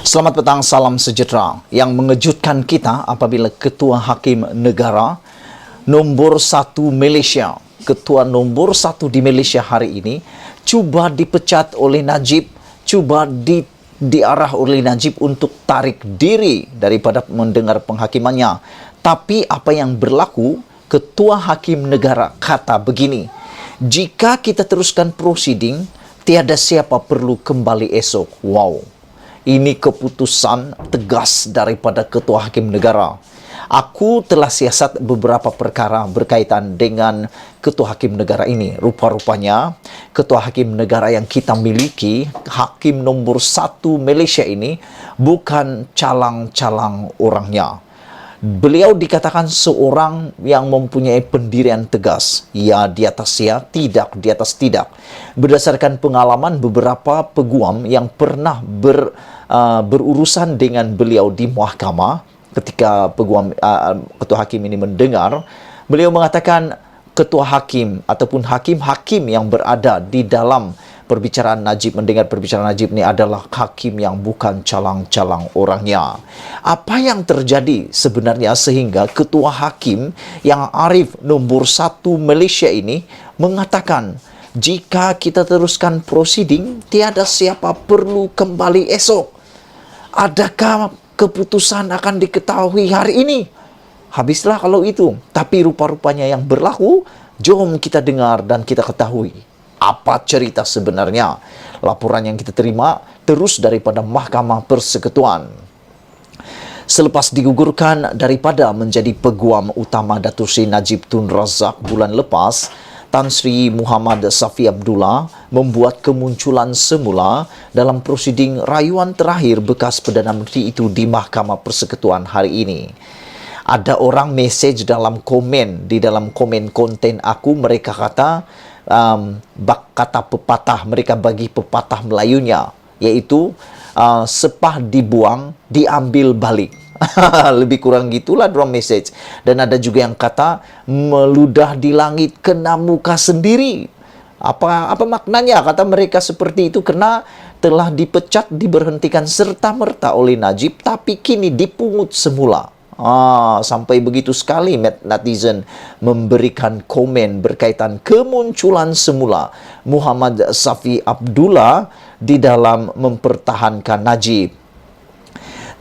Selamat petang, salam sejahtera. Yang mengejutkan kita apabila Ketua Hakim Negara nombor 1 Malaysia, Ketua nombor 1 di Malaysia hari ini, cuba dipecat oleh Najib, cuba diarah oleh Najib untuk tarik diri daripada mendengar penghakimannya. Tapi apa yang berlaku, Ketua Hakim Negara kata begini, jika kita teruskan prosiding, tiada siapa perlu kembali esok. Wow. Ini keputusan tegas daripada Ketua Hakim Negara. Aku telah siasat beberapa perkara berkaitan dengan Ketua Hakim Negara ini. Rupa-rupanya, Ketua Hakim Negara yang kita miliki, Hakim nombor 1 Malaysia ini, bukan calang-calang orangnya. Beliau dikatakan seorang yang mempunyai pendirian tegas. Ya di atas ya, tidak di atas tidak. Berdasarkan pengalaman beberapa peguam yang pernah berurusan dengan beliau di mahkamah, ketika Ketua Hakim ini mendengar, beliau mengatakan Ketua Hakim ataupun hakim-hakim yang berada di dalam perbicaraan Najib, mendengar perbicaraan Najib ini adalah hakim yang bukan calang-calang orangnya. Apa yang terjadi sebenarnya sehingga Ketua Hakim yang arif nombor 1 Malaysia ini mengatakan, jika kita teruskan prosiding, tiada siapa perlu kembali esok. Adakah keputusan akan diketahui hari ini? Habislah kalau itu. Tapi rupa-rupanya yang berlaku, jom kita dengar dan kita ketahui apa cerita sebenarnya. Laporan yang kita terima terus daripada Mahkamah Persekutuan. Selepas digugurkan daripada menjadi peguam utama Datuk Seri Najib Tun Razak bulan lepas, Tan Sri Muhammad Safi Abdullah membuat kemunculan semula dalam prosiding rayuan terakhir bekas Perdana Menteri itu di Mahkamah Persekutuan hari ini. Ada orang mesej dalam komen, di dalam komen konten aku, mereka kata, kata pepatah, mereka bagi pepatah Melayunya, yaitu sepah dibuang, diambil balik. Lebih kurang gitulah dua message. Dan ada juga yang kata meludah di langit kena muka sendiri. Apa maknanya? Kata mereka seperti itu karena telah dipecat, diberhentikan serta-merta oleh Najib, tapi kini dipungut semula. Sampai begitu sekali netizen memberikan komen berkaitan kemunculan semula Muhammad Safi Abdullah di dalam mempertahankan Najib.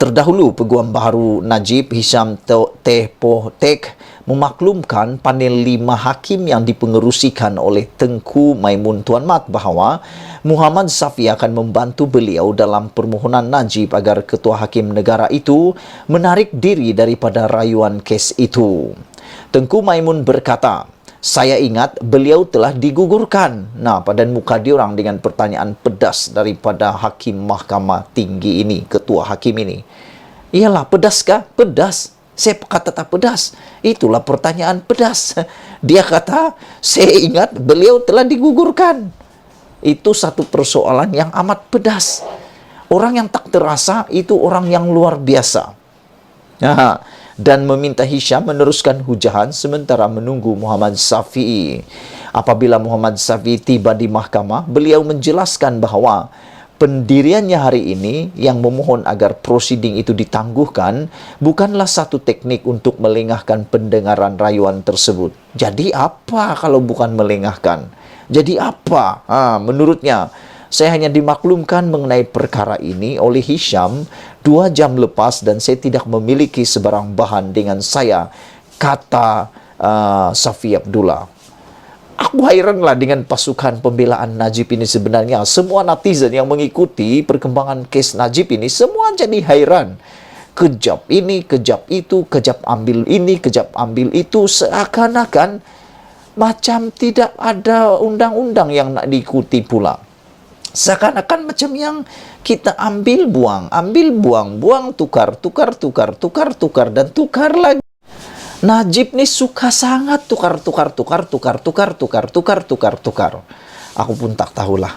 Terdahulu, Peguam Baharu Najib, Hisham Teh Poh Tek, memaklumkan panel 5 hakim yang dipengerusikan oleh Tengku Maimun Tuan Mat bahawa Muhammad Safi akan membantu beliau dalam permohonan Najib agar Ketua Hakim Negara itu menarik diri daripada rayuan kes itu. Tengku Maimun berkata, saya ingat beliau telah digugurkan. Nah, pada muka diorang dengan pertanyaan pedas daripada Hakim Mahkamah Tinggi ini, Ketua Hakim ini. Iyalah, pedaskah? Pedas. Saya kata tak pedas. Itulah pertanyaan pedas. Dia kata, saya ingat beliau telah digugurkan. Itu satu persoalan yang amat pedas. Orang yang tak terasa itu orang yang luar biasa. Dan meminta Hisham meneruskan hujahan sementara menunggu Muhammad Safi. Apabila Muhammad Safi tiba di mahkamah, beliau menjelaskan bahawa pendiriannya hari ini yang memohon agar prosiding itu ditangguhkan bukanlah satu teknik untuk melengahkan pendengaran rayuan tersebut. Jadi apa kalau bukan melengahkan? Jadi apa? Menurutnya, saya hanya dimaklumkan mengenai perkara ini oleh Hisham 2 jam lepas dan saya tidak memiliki sebarang bahan dengan saya, kata Safi Abdullah. Aku hairanlah dengan pasukan pembelaan Najib ini sebenarnya. Semua netizen yang mengikuti perkembangan kes Najib ini semua jadi hairan. Kejap ini, kejap itu, kejap ambil ini, kejap ambil itu. Seakan-akan macam tidak ada undang-undang yang nak diikuti pula. Seakan-akan macam yang kita ambil buang, buang, tukar, dan tukar lagi. Najib ni suka sangat tukar. Aku pun tak tahulah.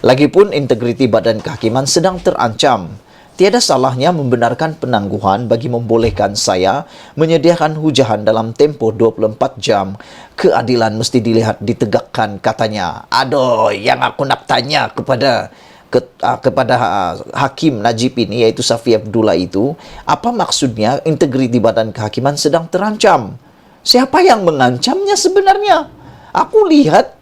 Lagipun integriti badan kehakiman sedang terancam. Tiada salahnya membenarkan penangguhan bagi membolehkan saya menyediakan hujahan dalam tempoh 24 jam. Keadilan mesti dilihat ditegakkan, katanya. Aduh, yang aku nak tanya kepada kepada Hakim Najib ini, yaitu Safi Abdullah itu, apa maksudnya integriti badan kehakiman sedang terancam? Siapa yang mengancamnya sebenarnya? Aku lihat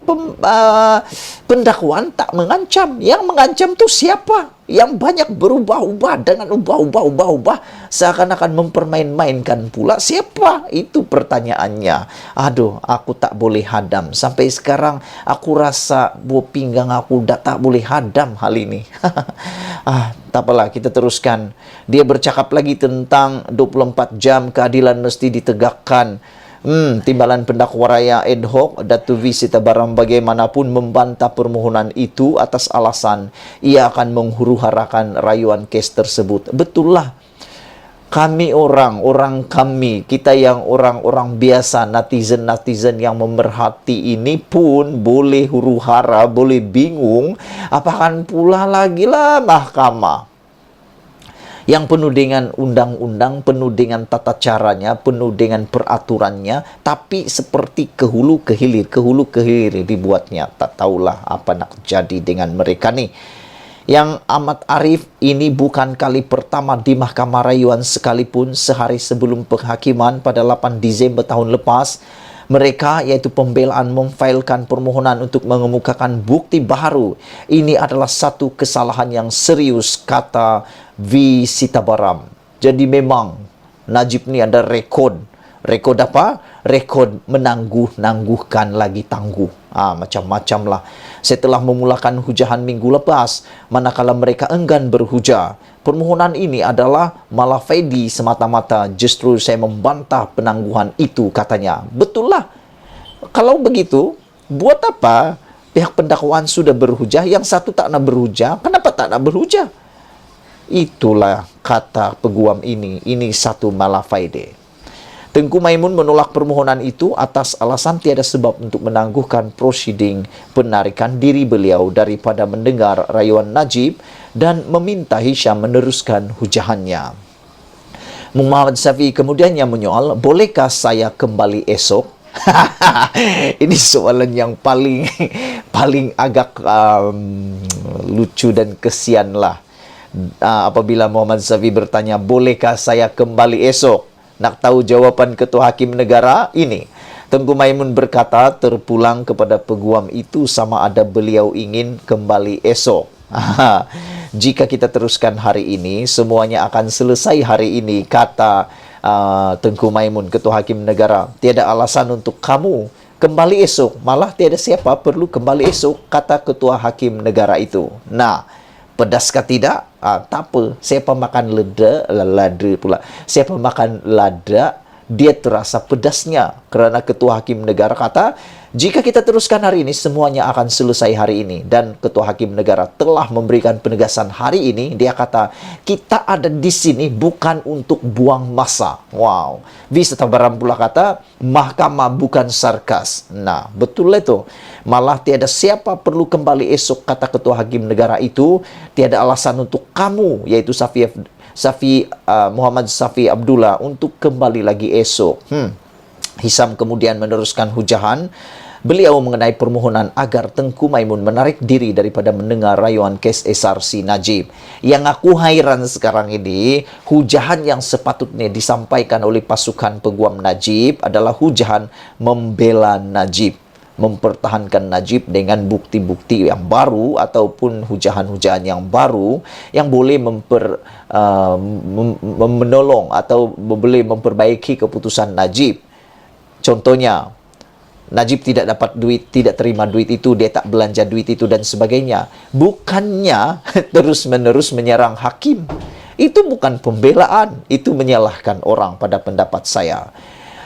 pendakwaan tak mengancam. Yang mengancam tuh siapa? Yang banyak berubah-ubah dengan ubah-ubah seakan-akan mempermain-mainkan pula. Siapa? Itu pertanyaannya. Aduh, aku tak boleh hadam. Sampai sekarang aku rasa buah pinggang aku tak boleh hadam hal ini. Tak apalah, kita teruskan. Dia bercakap lagi tentang 24 jam keadilan mesti ditegakkan. Timbalan pendakwa raya ad hoc Datu V Sitabaram bagaimanapun membantah permohonan itu atas alasan ia akan menghuru-harakan rayuan kes tersebut. Betul lah. Kami kita yang orang-orang biasa, netizen yang memerhati ini pun boleh huru-hara, boleh bingung, apakah pula lagi lah mahkamah yang penuh dengan undang-undang, penuh dengan tata caranya, penuh dengan peraturannya, tapi seperti ke hulu ke hilir dibuatnya. Tak tahulah apa nak jadi dengan mereka nih. Yang amat arif, ini bukan kali pertama di Mahkamah Rayuan sekalipun. Sehari sebelum penghakiman pada 8 Disember tahun lepas, mereka yaitu pembelaan memfailkan permohonan untuk mengemukakan bukti baru. Ini adalah satu kesalahan yang serius, kata V Sitabaram. Jadi memang Najib ni ada rekod. Rekod apa? Rekod menangguh-nangguhkan lagi tangguh. Macam-macam lah. Setelah memulakan hujahan minggu lepas, manakala mereka enggan berhujah, permohonan ini adalah malah faedi semata-mata. Justru saya membantah penangguhan itu, katanya. Betul lah. Kalau begitu, buat apa pihak pendakwaan sudah berhujah, yang satu tak nak berhujah? Kenapa tak nak berhujah? Itulah kata peguam ini. Ini satu malah faedi. Tengku Maimun menolak permohonan itu atas alasan tiada sebab untuk menangguhkan prosiding penarikan diri beliau daripada mendengar rayuan Najib dan meminta Hisham meneruskan hujahannya. Muhammad Safi kemudiannya menyoal, bolehkah saya kembali esok? Ini soalan yang paling agak lucu dan kesian lah. Apabila Muhammad Safi bertanya, bolehkah saya kembali esok? Nak tahu jawapan Ketua Hakim Negara ini? Tengku Maimun berkata, terpulang kepada peguam itu sama ada beliau ingin kembali esok. Jika kita teruskan hari ini, semuanya akan selesai hari ini, kata Tengku Maimun, Ketua Hakim Negara. Tiada alasan untuk kamu kembali esok. Malah tiada siapa perlu kembali esok, kata Ketua Hakim Negara itu. Nah, pedaskah tidak? Tak apa. Siapa makan lada pula. Siapa makan lada, dia terasa pedasnya. Kerana Ketua Hakim Negara kata, jika kita teruskan hari ini, semuanya akan selesai hari ini. Dan Ketua Hakim Negara telah memberikan penegasan hari ini. Dia kata, kita ada di sini bukan untuk buang masa. Wow. V Sitabaram pula kata, mahkamah bukan sarkas. Nah, betul itu. Malah tiada siapa perlu kembali esok, kata Ketua Hakim Negara itu. Tiada alasan untuk kamu, yaitu Muhammad Safi Abdullah, untuk kembali lagi esok. Hisham kemudian meneruskan hujahan beliau mengenai permohonan agar Tengku Maimun menarik diri daripada mendengar rayuan kes SRC Najib. Yang aku hairan sekarang ini, hujahan yang sepatutnya disampaikan oleh pasukan peguam Najib adalah hujahan membela Najib, mempertahankan Najib dengan bukti-bukti yang baru ataupun hujahan-hujahan yang baru yang boleh menolong atau boleh memperbaiki keputusan Najib. Contohnya, Najib tidak dapat duit, tidak terima duit itu, dia tak belanja duit itu dan sebagainya. Bukannya terus-menerus menyerang hakim. Itu bukan pembelaan, itu menyalahkan orang pada pendapat saya.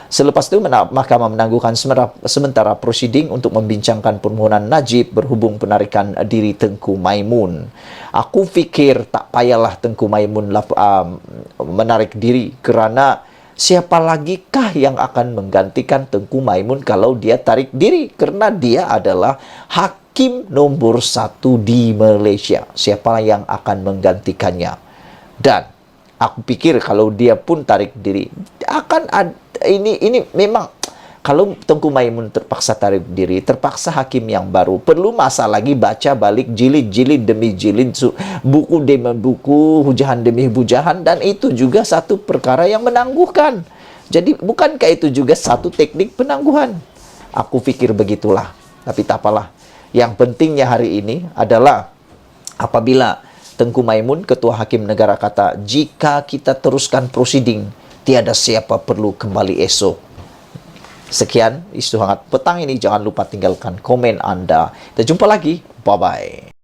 Selepas itu, mahkamah menangguhkan sementara prosiding untuk membincangkan permohonan Najib berhubung penarikan diri Tengku Maimun. Aku fikir tak payahlah Tengku Maimun menarik diri, kerana siapa lagi kah yang akan menggantikan Tengku Maimun kalau dia tarik diri? Kerana dia adalah hakim nombor 1 di Malaysia. Siapa yang akan menggantikannya? Dan aku pikir kalau dia pun tarik diri, akan ada, ini memang Kalau Tengku Maimun terpaksa tarik diri, terpaksa hakim yang baru perlu masa lagi baca balik jilid-jilid demi jilid, buku demi buku, hujahan demi hujahan, dan itu juga satu perkara yang menangguhkan. Jadi bukankah itu juga satu teknik penangguhan? Aku pikir begitulah. Tapi tak apalah. Yang pentingnya hari ini adalah apabila Tengku Maimun, Ketua Hakim Negara, kata, jika kita teruskan prosiding, tiada siapa perlu kembali esok. Sekian isu hangat petang ini. Jangan lupa tinggalkan komen Anda. Kita jumpa lagi. Bye-bye.